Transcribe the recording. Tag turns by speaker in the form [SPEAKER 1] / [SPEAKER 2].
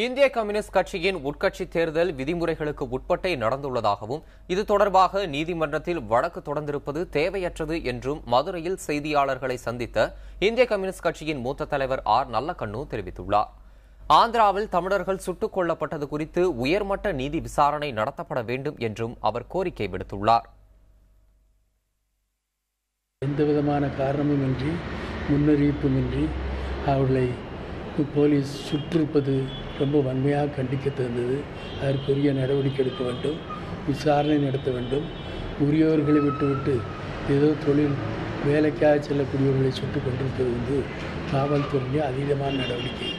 [SPEAKER 1] இந்திய கம்யூனிஸ்ட் கட்சியின் உட்கட்சி தேர்தல் விதிமுறைகளுக்கு உட்பட்டே நடந்துள்ளதாகவும் இது தொடர்பாக நீதிமன்றத்தில் வழக்கு தொடர்ந்திருப்பது தேவையற்றது என்றும் மதுரையில் செய்தியாளர்களை சந்தித்த இந்திய கம்யூனிஸ்ட் கட்சியின் மூத்த தலைவர் ஆர் நல்லக்கண்ணு தெரிவித்துள்ளார். ஆந்திராவில் தமிழர்கள் சுட்டுக் கொல்லப்பட்டது குறித்து உயர்மட்ட நீதி விசாரணை நடத்தப்பட வேண்டும் என்றும் அவர் கோரிக்கை விடுத்துள்ளார்.
[SPEAKER 2] எந்தவிதமான காரணமுமின்றி முன்னறிவிப்புமின்றி அவர்களை போலீஸ் சுற்றிருப்பது ரொம்ப வன்மையாக கண்டிக்க தந்தது. அதற்குரிய நடவடிக்கை எடுக்க வேண்டும், விசாரணை நடத்த வேண்டும். உரியவர்களை விட்டுவிட்டு ஏதோ தொழில் வேலைக்காக செல்லக்கூடியவர்களை சுட்டுக் கொண்டிருப்பது காவல்துறையிலே அதீதமான நடவடிக்கை.